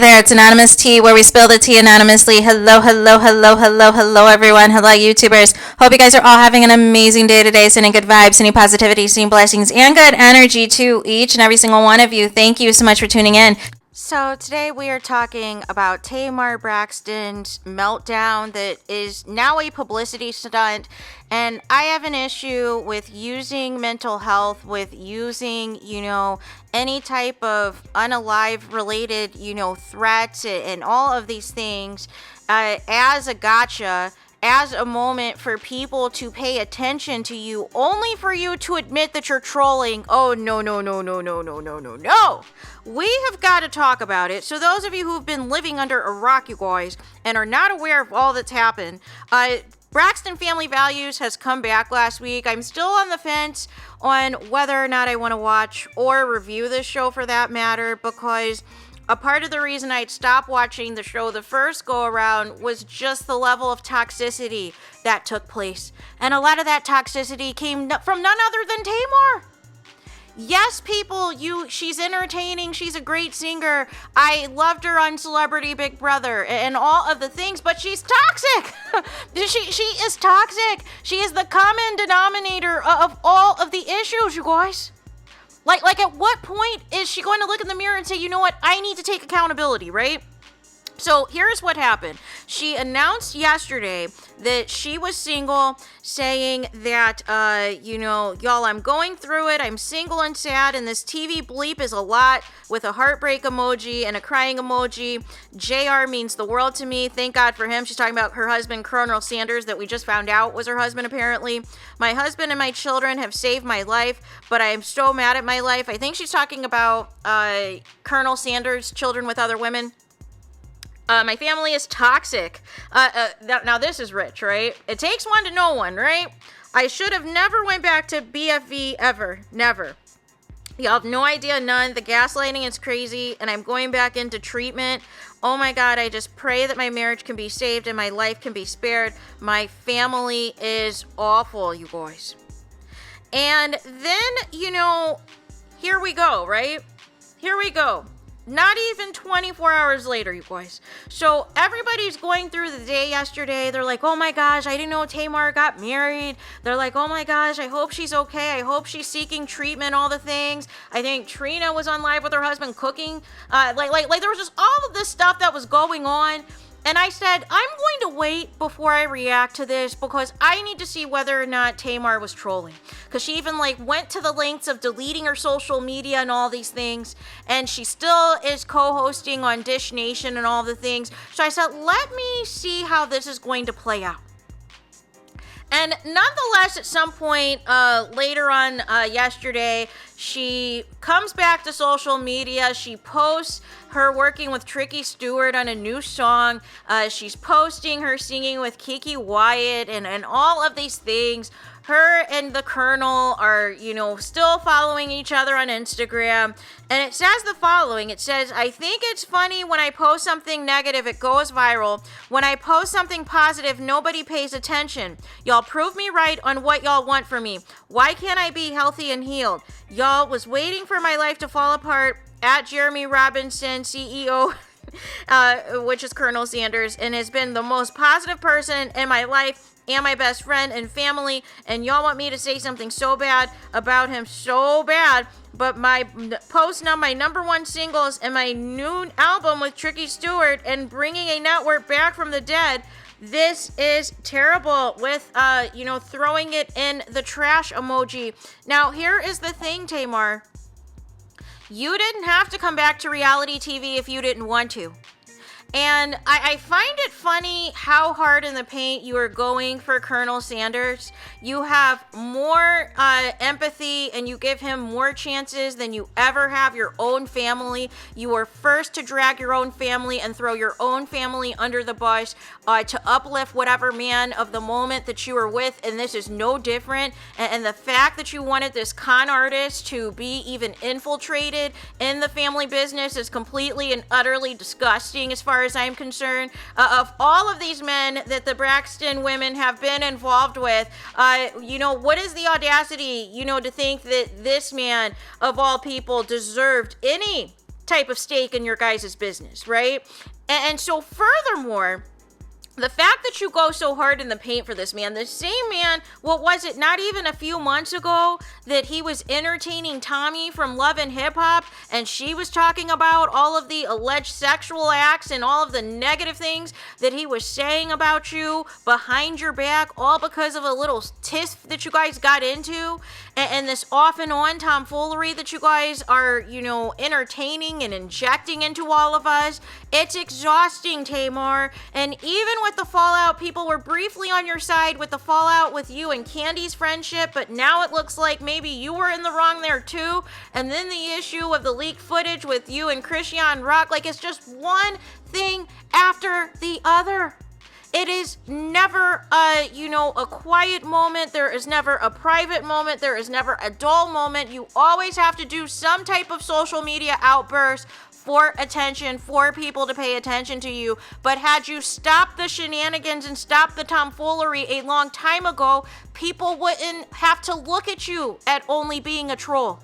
there, it's Anonymous Tea, where we spill the tea anonymously. Hello, hello, hello, hello, hello, everyone. Hello, YouTubers. Hope you guys are all having an amazing day today, sending good vibes, sending positivity, sending blessings, and good energy to each and every single one of you. Thank you so much for tuning in. So today we are talking about Tamar Braxton's meltdown that is now a publicity stunt, and I have an issue with using mental health, with using, any type of Unalive related, threats and all of these things as a gotcha, as a moment for people to pay attention to you, only for you to admit that you're trolling. Oh, no, no, no, no, no, no, no, no, no. We have got to talk about it. So those of you who've been living under a rock, you guys, and are not aware of all that's happened, Braxton Family Values has come back last week. I'm still on the fence on whether or not I want to watch or review this show, for that matter, because a part of the reason I'd stopped watching the show the first go around was just the level of toxicity that took place. And a lot of that toxicity came from none other than Tamar. Yes, people, she's entertaining. She's a great singer. I loved her on Celebrity Big Brother and all of the things, but she's toxic. She is toxic. She is the common denominator of all of the issues, you guys. Like at what point is she going to look in the mirror and say, you know what, I need to take accountability, right? So here's what happened. She announced yesterday that she was single, saying that, y'all, I'm going through it. I'm single and sad, and this TV bleep is a lot, with a heartbreak emoji and a crying emoji. JR means the world to me. Thank God for him. She's talking about her husband, Colonel Sanders, that we just found out was her husband, apparently. My husband and my children have saved my life, but I am so mad at my life. I think she's talking about Colonel Sanders' children with other women. My family is toxic. Now this is rich, right? It takes one to know one, right? I should have never went back to BFV ever. Never. Y'all have no idea, none. The gaslighting is crazy, and I'm going back into treatment. Oh my God, I just pray that my marriage can be saved and my life can be spared. My family is awful, you guys. And then, here we go, right? Here we go. Not even 24 hours later, you guys. So everybody's going through the day yesterday. They're like, oh my gosh, I didn't know Tamar got married. They're like, oh my gosh, I hope she's okay. I hope she's seeking treatment, all the things. I think Trina was on live with her husband cooking. Like there was just all of this stuff that was going on. And I said, I'm going to wait before I react to this, because I need to see whether or not Tamar was trolling. Because she even went to the lengths of deleting her social media and all these things. And she still is co-hosting on Dish Nation and all the things. So I said, let me see how this is going to play out. And nonetheless, at some point later on yesterday, she comes back to social media. She posts her working with Tricky Stewart on a new song. She's posting her singing with Kiki Wyatt and all of these things. Her and the Colonel are, still following each other on Instagram. And it says the following. It says, I think it's funny when I post something negative, it goes viral. When I post something positive, nobody pays attention. Y'all prove me right on what y'all want from me. Why can't I be healthy and healed? Y'all was waiting for my life to fall apart. At Jeremy Robinson, CEO, which is Colonel Sanders, and has been the most positive person in my life and my best friend and family, and y'all want me to say something so bad about him, so bad, but my post now my number one singles and my new album with Tricky Stewart and bringing a network back from the dead, this is terrible, with throwing it in the trash emoji. Now here is the thing, Tamar. You didn't have to come back to reality TV if you didn't want to. And I find it funny how hard in the paint you are going for Colonel Sanders. You have more empathy and you give him more chances than you ever have your own family. You are first to drag your own family and throw your own family under the bus to uplift whatever man of the moment that you are with. And this is no different. And the fact that you wanted this con artist to be even infiltrated in the family business is completely and utterly disgusting as far as I'm concerned. Of all of these men that the Braxton women have been involved with, what is the audacity, to think that this man of all people deserved any type of stake in your guys' business, right? And so furthermore, the fact that you go so hard in the paint for this man, the same man, what was it, not even a few months ago, that he was entertaining Tommy from Love and Hip Hop, and she was talking about all of the alleged sexual acts and all of the negative things that he was saying about you behind your back, all because of a little tiff that you guys got into, and this off and on tomfoolery that you guys are, entertaining and injecting into all of us. It's exhausting, Tamar. And even with the fallout, people were briefly on your side with the fallout with you and Candy's friendship, but now it looks like maybe you were in the wrong there too. And then the issue of the leaked footage with you and Christian Rock, like it's just one thing after the other. It is never a quiet moment. There is never a private moment. There is never a dull moment. You always have to do some type of social media outburst for attention, for people to pay attention to you. But had you stopped the shenanigans and stopped the tomfoolery a long time ago, people wouldn't have to look at you at only being a troll.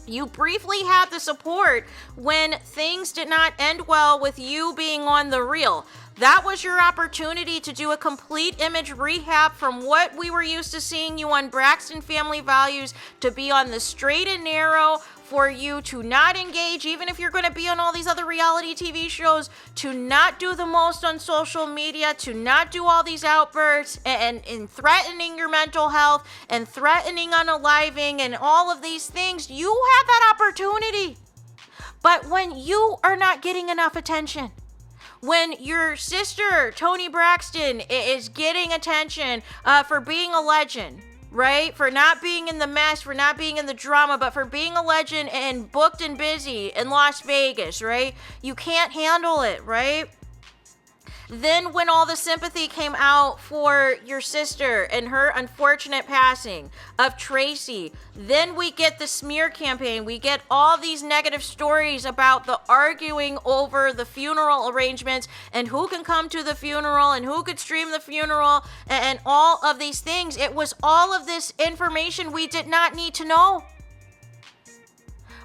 You briefly had the support when things did not end well with you being on the reel. That was your opportunity to do a complete image rehab from what we were used to seeing you on Braxton Family Values, to be on the straight and narrow, for you to not engage, even if you're going to be on all these other reality TV shows, to not do the most on social media, to not do all these outbursts and threatening your mental health and threatening unaliving and all of these things. You had that opportunity. But when you are not getting enough attention, when your sister, Toni Braxton, is getting attention for being a legend, right? For not being in the mess, for not being in the drama, but for being a legend and booked and busy in Las Vegas, right? You can't handle it, right? Then when all the sympathy came out for your sister and her unfortunate passing of Tracy, then we get the smear campaign. We get all these negative stories about the arguing over the funeral arrangements and who can come to the funeral and who could stream the funeral and all of these things. It was all of this information we did not need to know.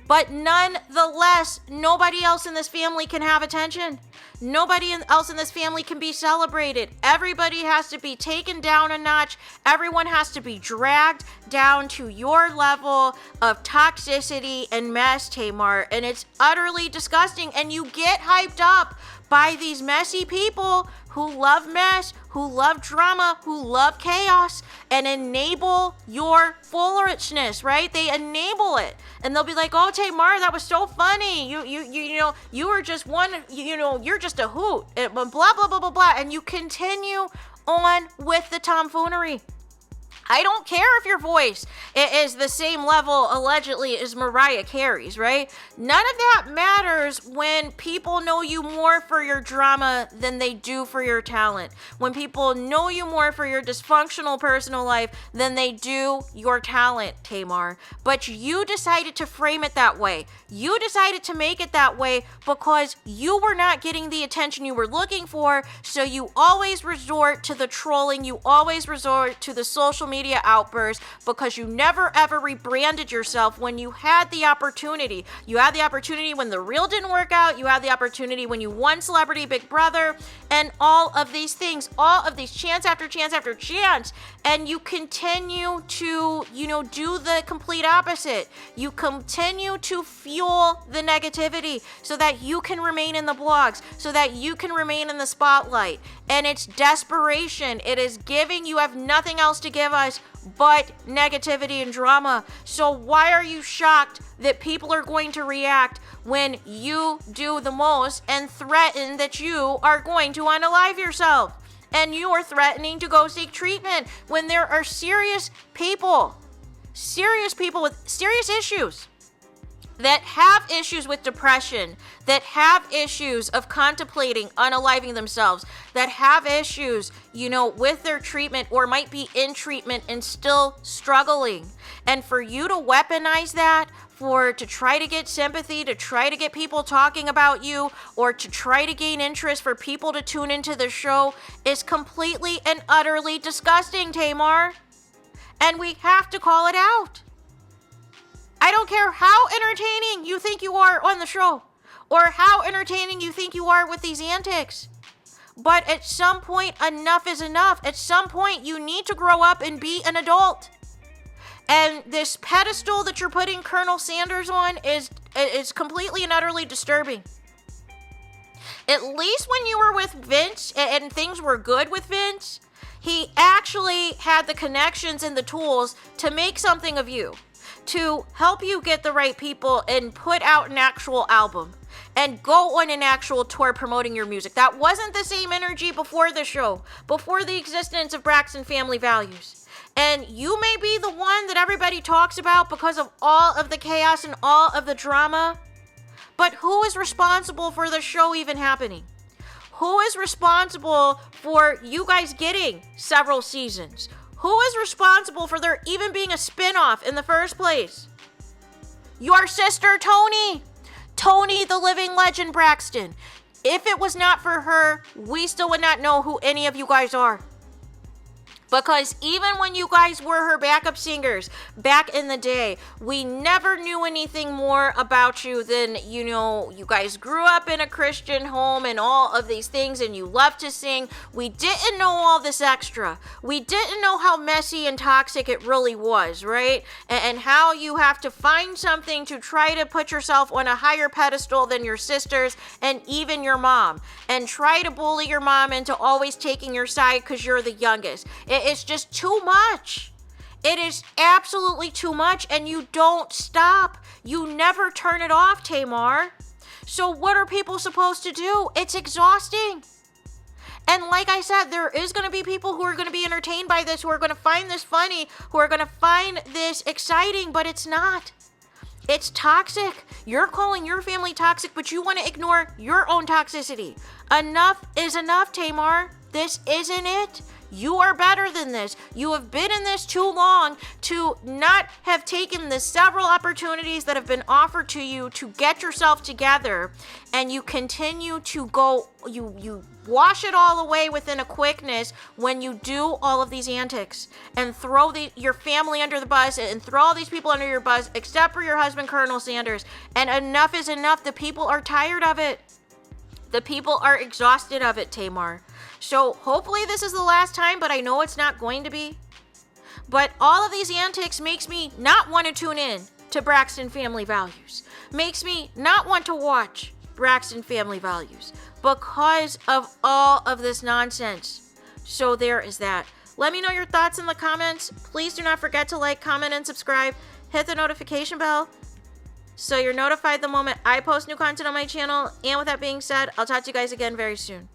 But nonetheless, nobody else in this family can have attention. Nobody else in this family can be celebrated. Everybody has to be taken down a notch. Everyone has to be dragged down to your level of toxicity and mess, Tamar. And it's utterly disgusting. And you get hyped up by these messy people who love mess, who love drama, who love chaos, and enable your foolishness, right? They enable it. And they'll be like, oh, Tamar, that was so funny. You were just one, you're just a hoot, blah, blah, blah, blah, blah. And you continue on with the tomfoolery. I don't care if your voice is the same level, allegedly, as Mariah Carey's, right? None of that matters when people know you more for your drama than they do for your talent. When people know you more for your dysfunctional personal life than they do your talent, Tamar. But you decided to frame it that way. You decided to make it that way because you were not getting the attention you were looking for, so you always resort to the trolling. You always resort to the social media outbursts because you never ever rebranded yourself when you had the opportunity. You had the opportunity when the reel didn't work out. You had the opportunity when you won Celebrity Big Brother and all of these things, all of these chance after chance after chance. And you continue to, do the complete opposite. You continue to fuel the negativity so that you can remain in the blogs, so that you can remain in the spotlight. And it's desperation. It is giving. You have nothing else to give us but negativity and drama. So why are you shocked that people are going to react when you do the most and threaten that you are going to unalive yourself? And you are threatening to go seek treatment when there are serious people with serious issues, that have issues with depression, that have issues of contemplating unaliving themselves, that have issues, with their treatment or might be in treatment and still struggling. And for you to weaponize that, to try to get sympathy, to try to get people talking about you, or to try to gain interest for people to tune into the show is completely and utterly disgusting, Tamar. And we have to call it out. I don't care how entertaining you think you are on the show. or how entertaining you think you are with these antics. But at some point, enough is enough. At some point, you need to grow up and be an adult. And this pedestal that you're putting Colonel Sanders on is completely and utterly disturbing. At least when you were with Vince and things were good with Vince, he actually had the connections and the tools to make something of you, to help you get the right people and put out an actual album and go on an actual tour promoting your music. That wasn't the same energy before the show, before the existence of Braxton Family Values. And you may be the one that everybody talks about because of all of the chaos and all of the drama. But who is responsible for the show even happening? Who is responsible for you guys getting several seasons? Who is responsible for there even being a spinoff in the first place? Your sister, Tony. Tony, the living legend, Braxton. If it was not for her, we still would not know who any of you guys are. Because even when you guys were her backup singers back in the day, we never knew anything more about you than, you guys grew up in a Christian home and all of these things and you love to sing. We didn't know all this extra. We didn't know how messy and toxic it really was, right? And how you have to find something to try to put yourself on a higher pedestal than your sisters and even your mom. And try to bully your mom into always taking your side because you're the youngest. It's just too much. It is absolutely too much, and you don't stop. You never turn it off, Tamar. So what are people supposed to do? It's exhausting. And like I said, there is going to be people who are going to be entertained by this, who are going to find this funny, who are going to find this exciting, but it's not. It's toxic. You're calling your family toxic, but you want to ignore your own toxicity. Enough is enough, Tamar. This isn't it. You are better than this. You have been in this too long to not have taken the several opportunities that have been offered to you to get yourself together, and you continue to go, you wash it all away within a quickness when you do all of these antics and throw your family under the bus and throw all these people under your bus, except for your husband, Colonel Sanders. And enough is enough. The people are tired of it. The people are exhausted of it, Tamar. So hopefully this is the last time, but I know it's not going to be. But all of these antics makes me not want to tune in to Braxton Family Values. Makes me not want to watch Braxton Family Values because of all of this nonsense. So there is that. Let me know your thoughts in the comments. Please do not forget to like, comment, and subscribe. Hit the notification bell so you're notified the moment I post new content on my channel. And with that being said, I'll talk to you guys again very soon.